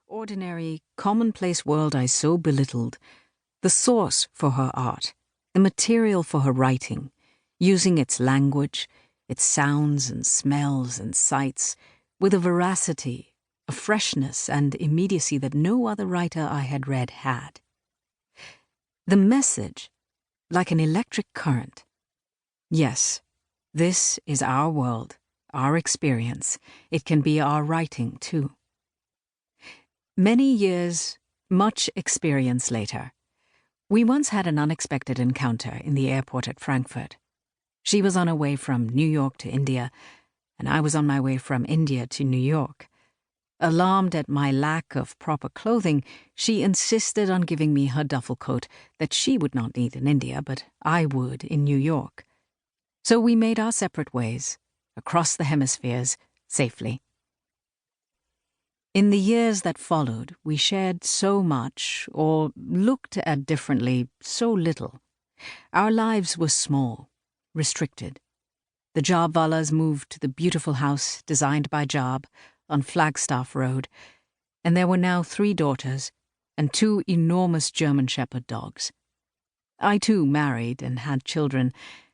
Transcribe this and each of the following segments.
ordinary, commonplace world I so belittled, the source for her art, the material for her writing, using its language, its sounds and smells and sights, with a veracity, a freshness and immediacy that no other writer I had read had. The message, like an electric current. Yes, this is our world, our experience. It can be our writing, too. Many years, much experience later, we once had an unexpected encounter in the airport at Frankfurt. She was on her way from New York to India, and I was on my way from India to New York. Alarmed at my lack of proper clothing, she insisted on giving me her duffel coat that she would not need in India, but I would in New York. So we made our separate ways, across the hemispheres, safely. In the years that followed, we shared so much, or looked at differently so little. Our lives were small, restricted. The Jhabvalas moved to the beautiful house designed by Jab on Flagstaff Road, and there were now 3 daughters and 2 enormous German Shepherd dogs. I too married and had children,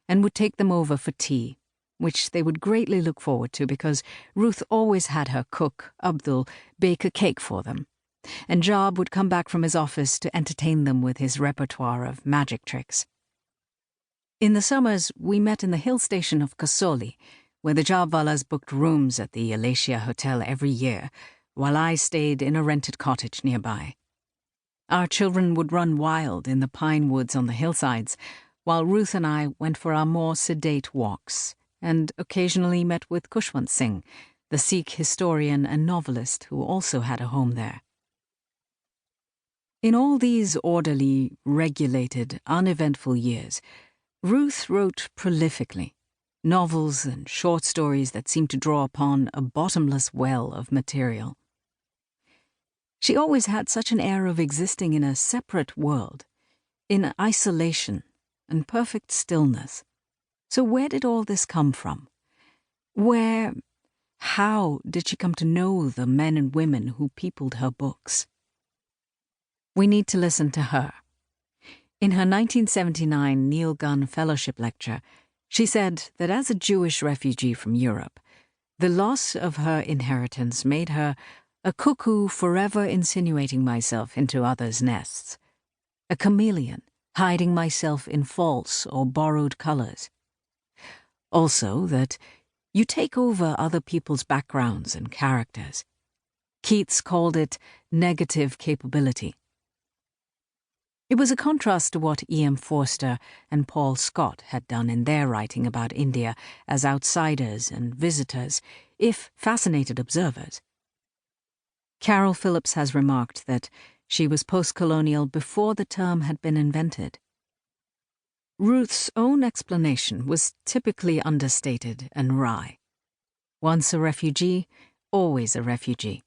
and would take them over for tea, which they would greatly look forward to because Ruth always had her cook, Abdul, bake a cake for them, and Jab would come back from his office to entertain them with his repertoire of magic tricks. In the summers, we met in the hill station of Kasoli, where the Jhabvalas booked rooms at the Alatia Hotel every year, while I stayed in a rented cottage nearby. Our children would run wild in the pine woods on the hillsides, while Ruth and I went for our more sedate walks, and occasionally met with Khushwant Singh, the Sikh historian and novelist who also had a home there. In all these orderly, regulated, uneventful years, Ruth wrote prolifically, novels and short stories that seemed to draw upon a bottomless well of material. She always had such an air of existing in a separate world, in isolation and perfect stillness. So where did all this come from? How did she come to know the men and women who peopled her books? We need to listen to her. In her 1979 Neil Gunn Fellowship lecture, she said that as a Jewish refugee from Europe, the loss of her inheritance made her a cuckoo forever insinuating myself into others' nests, a chameleon hiding myself in false or borrowed colors. Also that you take over other people's backgrounds and characters. Keats called it negative capability. It was a contrast to what E.M. Forster and Paul Scott had done in their writing about India as outsiders and visitors, if fascinated observers. Carol Phillips has remarked that she was post-colonial before the term had been invented. Ruth's own explanation was typically understated and wry. Once a refugee, always a refugee,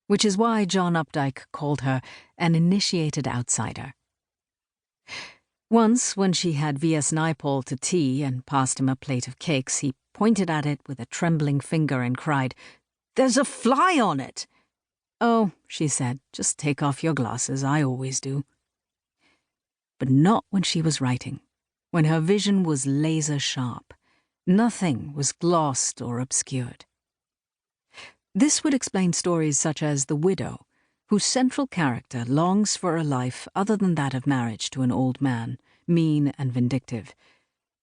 which is why John Updike called her an initiated outsider. Once, when she had V.S. Naipaul to tea and passed him a plate of cakes, he pointed at it with a trembling finger and cried, "There's a fly on it!" "Oh," she said, "just take off your glasses, I always do." But not when she was writing, when her vision was laser-sharp. Nothing was glossed or obscured. This would explain stories such as The Widow, whose central character longs for a life other than that of marriage to an old man, mean and vindictive,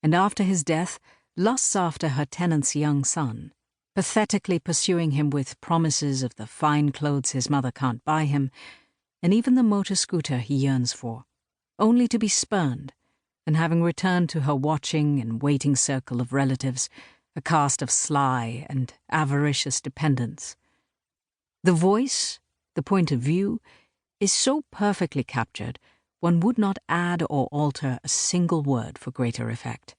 and after his death lusts after her tenant's young son, pathetically pursuing him with promises of the fine clothes his mother can't buy him, and even the motor scooter he yearns for, only to be spurned, and having returned to her watching and waiting circle of relatives, a cast of sly and avaricious dependents. The voice, the point of view, is so perfectly captured, one would not add or alter a single word for greater effect.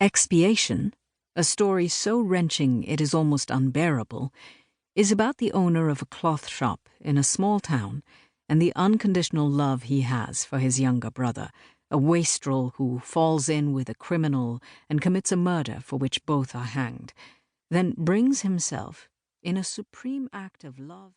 Expiation, a story so wrenching it is almost unbearable, is about the owner of a cloth shop in a small town and the unconditional love he has for his younger brother, a wastrel who falls in with a criminal and commits a murder for which both are hanged, then brings himself, in a supreme act of love